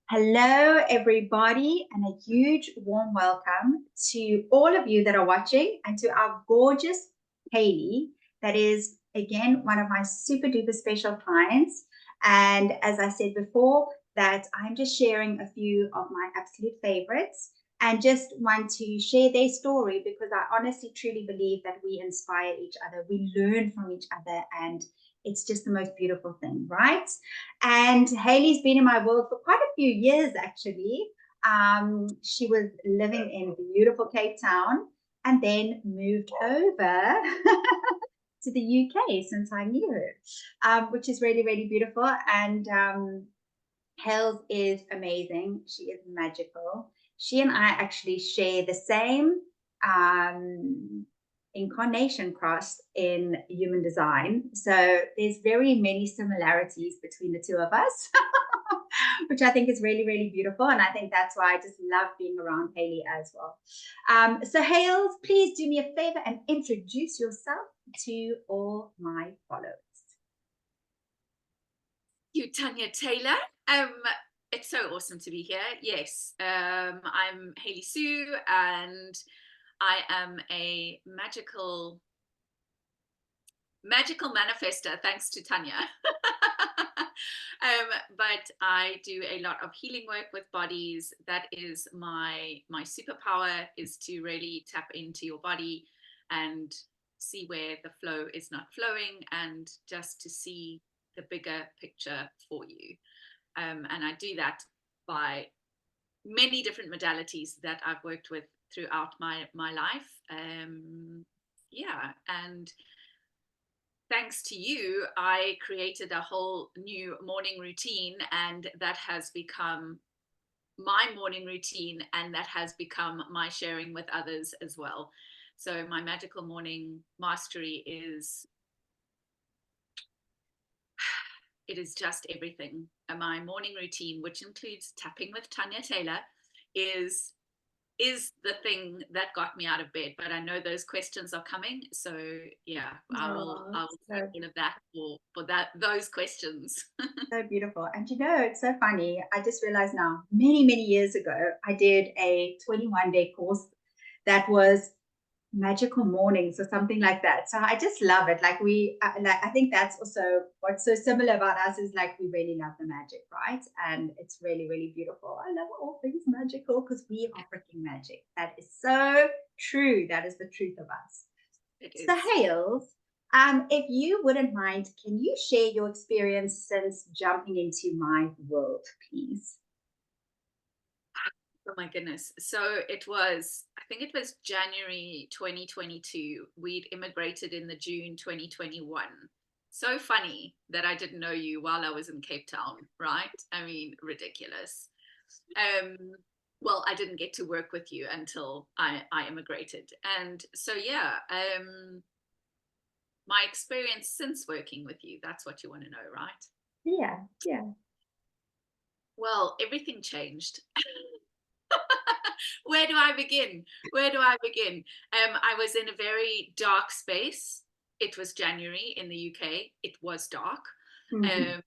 Hello, everybody, and a huge warm welcome to all of you that are watching and to our gorgeous Hayley, that is, again, one of my super duper special clients. And as I said before, that I'm just sharing a few of my absolute favorites and just want to share their story because I honestly, truly believe that we inspire each other, we learn from each other, and it's just the most beautiful thing, right? And Hayley's been in my world for quite a few years, actually. She was living in beautiful Cape Town and then moved over to the UK since I knew her, which is really, really beautiful. And Hales is amazing. She is magical. She and I actually share the same incarnation cross in human design. So there's very many similarities between the two of us, which I think is really, really beautiful. And I think that's why I just love being around Hayley as well. So Hales, please do me a favor and introduce yourself to all my followers. You, Tanya Taylor. It's so awesome to be here. Yes, I'm Hayley Sue, and I am a magical manifester, thanks to Tanya. But I do a lot of healing work with bodies. That is my superpower, is to really tap into your body and see where the flow is not flowing, and just to see the bigger picture for you. And I do that by many different modalities that I've worked with throughout my life. Yeah, and thanks to you, I created a whole new morning routine, and that has become my morning routine, and that has become my sharing with others as well. So my magical morning mastery is just everything. And my morning routine, which includes tapping with Tanya Taylor, is the thing that got me out of bed. But I know those questions are coming, so yeah, I will take all of that for those questions. So beautiful. And it's so funny. I just realized now, many, many years ago, I did a 21-day course that was magical mornings or something like that. So I just love it. I think that's also what's so similar about us is like we really love the magic, right? And it's really, really beautiful. I love all things magical because we are freaking magic. That is so true. That is the truth of us. So Hales, if you wouldn't mind, can you share your experience since jumping into my world, please? Oh my goodness. So I think it was January 2022. We'd immigrated in the June 2021. So funny that I didn't know you while I was in Cape Town, right? I mean, ridiculous. Well, I didn't get to work with you until I immigrated. And so, yeah, my experience since working with you, that's what you want to know, right? Yeah, yeah. Well, everything changed. Where do I begin? Where do I begin? I was in a very dark space. It was January in the UK. It was dark. Mm-hmm.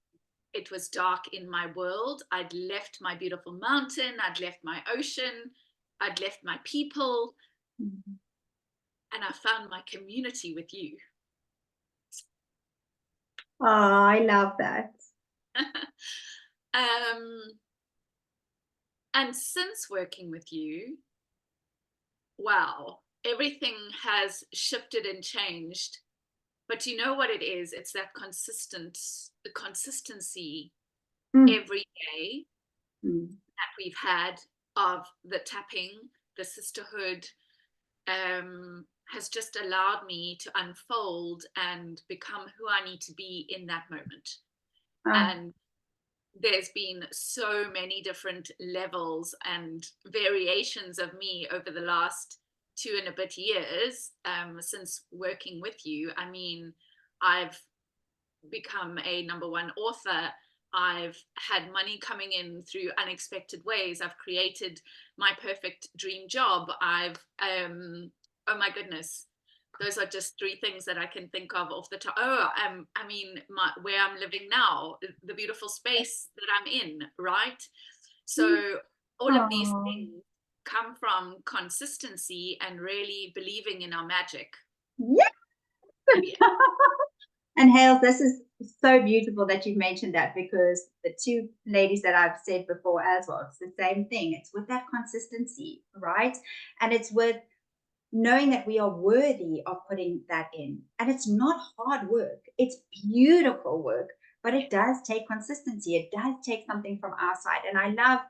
It was dark in my world. I'd left my beautiful mountain. I'd left my ocean. I'd left my people. Mm-hmm. And I found my community with you. Oh, I love that. And since working with you, wow, everything has shifted and changed. But you know what it is? It's that consistency every day that we've had of the tapping, the sisterhood, has just allowed me to unfold and become who I need to be in that moment. And there's been so many different levels and variations of me over the last 2 and a bit years since working with you. I mean, I've become a #1 author. I've had money coming in through unexpected ways. I've created my perfect dream job. Oh my goodness, those are just 3 things that I can think of off the top. I mean, where I'm living now, the beautiful space that I'm in, right? So all of these Oh, things come from consistency and really believing in our magic. yeah. Yeah. And Hales, this is so beautiful that you've mentioned that, because the two ladies that I've said before as well, it's the same thing. It's with that consistency, right? And it's with knowing that we are worthy of putting that in. And it's not hard work, it's beautiful work, but it does take consistency. It does take something from our side. And I love,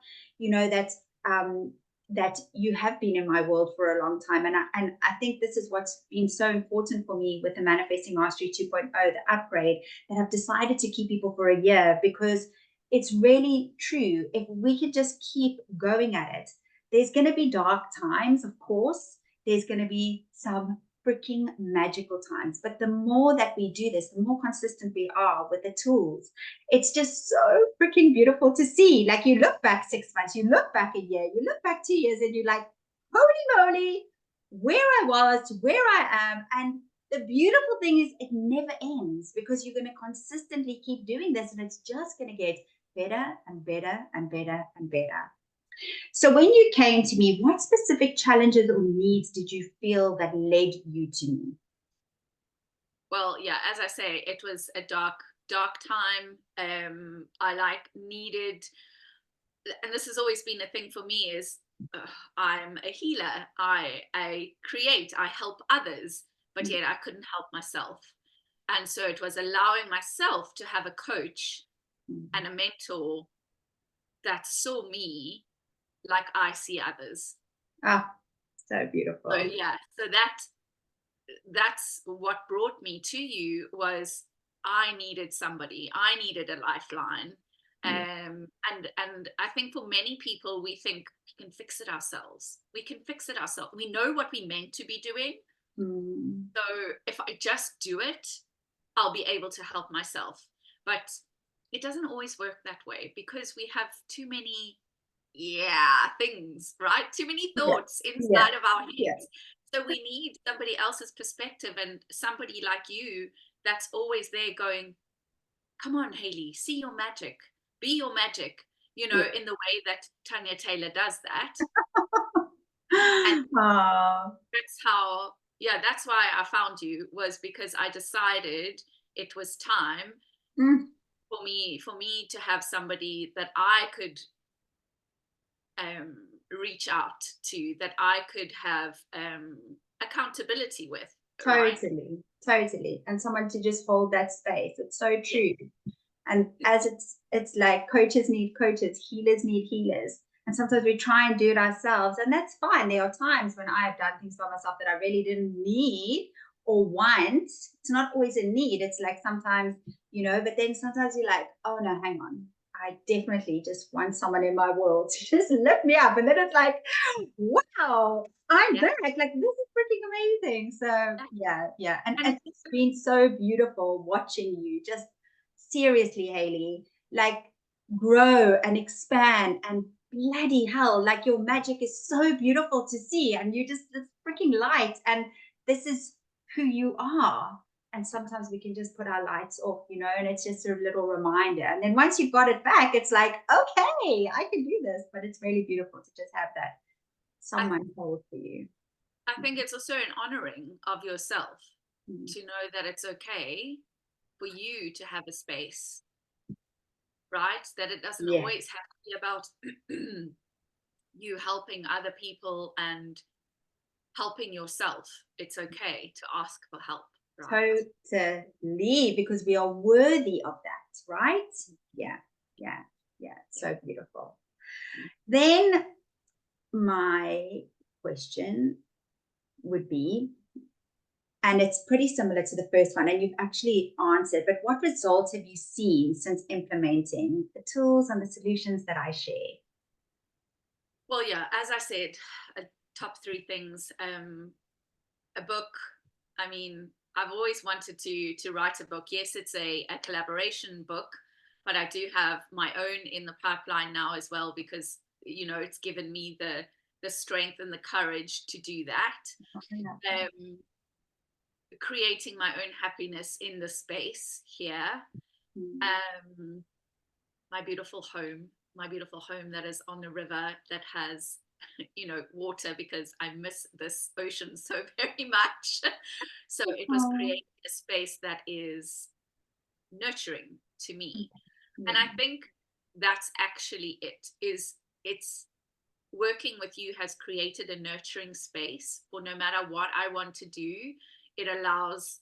that um, that you have been in my world for a long time. And I think this is what's been so important for me with the Manifesting Mastery 2.0, the upgrade, that I've decided to keep people for a year, because it's really true. If we could just keep going at it, there's going to be dark times, of course. There's going to be some freaking magical times. But the more that we do this, the more consistent we are with the tools. It's just so freaking beautiful to see. Like, you look back 6 months, you look back a year, you look back 2 years, and you're like, holy moly, where I was, where I am. And the beautiful thing is, it never ends, because you're going to consistently keep doing this, and it's just going to get better and better and better and better. So when you came to me, what specific challenges or needs did you feel that led you to me? Well, yeah, as I say, it was a dark time. I needed, and this has always been a thing for me, is I'm a healer. I create, I help others, but yet I couldn't help myself. And so it was allowing myself to have a coach and a mentor that saw me like I see others. Ah, so So beautiful. yeah, so that's what brought me to you. Was I needed somebody, I needed a lifeline. Yeah. And I think for many people, we think we can fix it ourselves. We can fix it ourselves. We know what we're meant to be doing. Mm. So if I just do it, I'll be able to help myself. But it doesn't always work that way, because we have too many things, right? Too many Yeah, thoughts yeah, inside of our yeah, heads. So we need somebody else's perspective, and somebody like you that's always there going, come on, Hayley, see your magic, be your magic, yeah. in the way that Tanya Taylor does that. And Oh, that's how, that's why I found you, was because I decided it was time mm, for me to have somebody that I could um, reach out to, that I could have accountability with, right? totally, totally. And someone to just hold that space. It's so true. And as it's like, coaches need coaches, healers need healers. And sometimes we try and do it ourselves, and that's fine. There are times when I have done things by myself that I really didn't need or want. It's not always a need. It's like sometimes, but then sometimes you're like, oh no, hang on. I definitely just want someone in my world to just lift me up. And then it's like, wow, I'm Yeah. back. Like, this is freaking amazing. So yeah, yeah. And And it's been so beautiful watching you just, seriously, Hayley, like, grow and expand, and bloody hell, like, your magic is so beautiful to see, and you just, this freaking light, and this is who you are. And sometimes we can just put our lights off, and it's just a little reminder. And then once you've got it back, it's like, okay, I can do this. But it's really beautiful to just have that I, someone hold for you. I think it's also an honoring of yourself Mm. to know that it's okay for you to have a space, right? That it doesn't Yeah, always have to be about you helping other people and helping yourself. It's okay to ask for help, right? totally, because we are worthy of that, right? Yeah, yeah, yeah. Yeah. So beautiful. Then my question would be, and it's pretty similar to the first one, and you've actually answered, but what results have you seen since implementing the tools and the solutions that I share? Well, yeah, as I said, top three things. A book. I mean, I've always wanted to write a book. Yes, it's a collaboration book, but I do have my own in the pipeline now as well, because it's given me the strength and the courage to do that. Um, Creating my own happiness in the space here. Mm. Um, my beautiful home. my beautiful home that is on the river that has, you know, water, because I miss this ocean so very much. So it was Oh, creating a space that is nurturing to me. And yeah. I think that's actually it's working with you has created a nurturing space for no matter what I want to do, it allows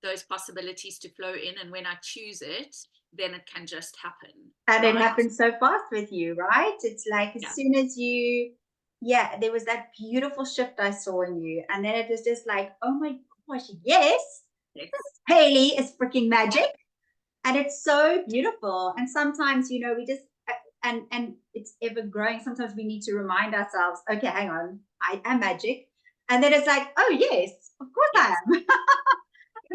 those possibilities to flow in. And when I choose it, then it can just happen, And it right? happened so fast with you, right? It's like as Yeah. soon as you, yeah, there was that beautiful shift I saw in you. And then it was just like, oh my gosh, yes, Yes. Hayley is freaking magic. And it's so beautiful. And sometimes, you know, we just, and it's ever growing. Sometimes we need to remind ourselves, okay, hang on, I am magic. And then it's like, oh, yes, of course I Yes. am.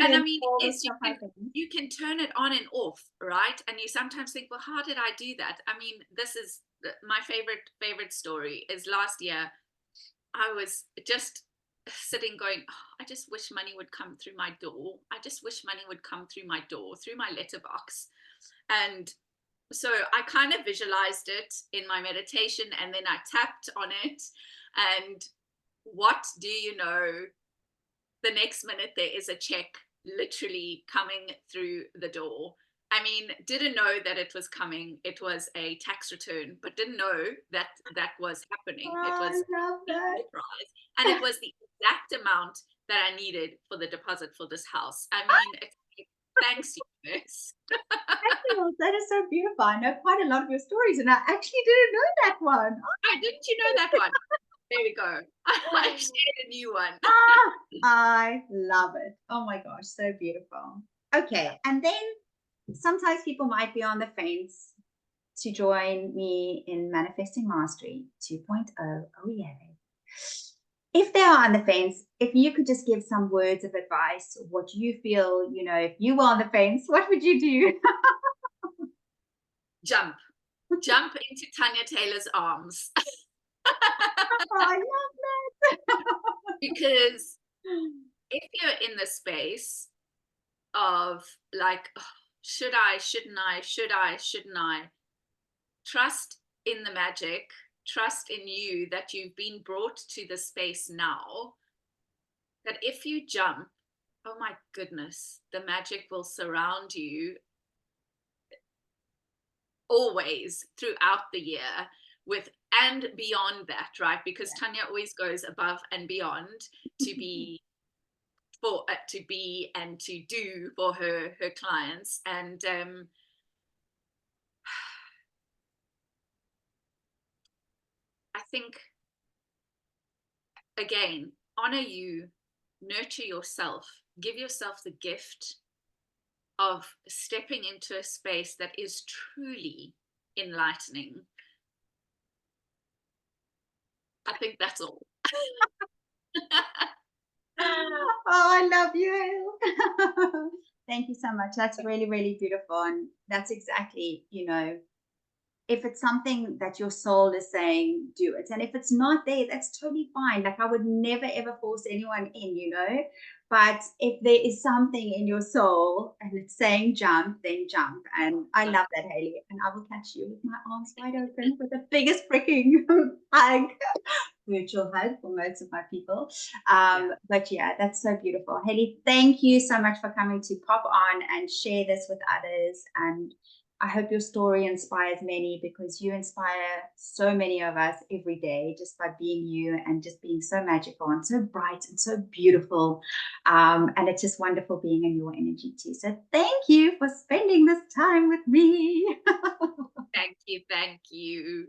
And And I then mean, all this yes, stuff happens. you can turn it on and off, right? And you sometimes think, well, how did I do that? I mean, this is my favorite story is last year. I was just sitting going, oh, I just wish money would come through my door. I just wish money would come through my door, through my letterbox. And so I kind of visualized it in my meditation, and then I tapped on it. And what do you know? The next minute there is a check literally coming through the door. I mean, didn't know that it was coming. It was a tax return, but didn't know that that was happening. Oh, It I was love a that. surprise. And it was the exact amount that I needed for the deposit for this house. I mean, it's like, thanks, universe. Fabulous. That is so beautiful. I know quite a lot of your stories, and I actually didn't know that one. I didn't you know that one? There we go. I Oh, shared a new one. ah, I love it. Oh my gosh, so beautiful. Okay, and then sometimes people might be on the fence to join me in Manifesting Mastery 2.0. Oh, yeah. If they are on the fence, if you could just give some words of advice, what you feel, you know, if you were on the fence, what would you do? Jump. Jump into Tanya Taylor's arms. Oh, I love Because that. if you're in the space of like, oh, should I, shouldn't I, should I, shouldn't I, trust in the magic, trust in you that you've been brought to the space now, that if you jump, oh my goodness, the magic will surround you always throughout the year with and beyond that, right? Because Tanya always goes above and beyond to be for to be and to do for her clients. And I think, again, honor you, nurture yourself, give yourself the gift of stepping into a space that is truly enlightening. I think that's all. Oh, I love you. Thank you so much. That's really, really beautiful. And that's exactly, you know, if it's something that your soul is saying, do it. And if it's not there, that's totally fine. Like I would never ever force anyone in, you know. But if there is something in your soul and it's saying jump, then jump. And I love that, Hayley. And I will catch you with my arms wide open with the biggest freaking hug. Virtual hug for most of my people. Yeah. But yeah, that's so beautiful. Hayley, thank you so much for coming to pop on and share this with others. And I hope your story inspires many because you inspire so many of us every day just by being you and just being so magical and so bright and so beautiful. And it's just wonderful being in your energy too. So thank you for spending this time with me. Thank you. Thank you.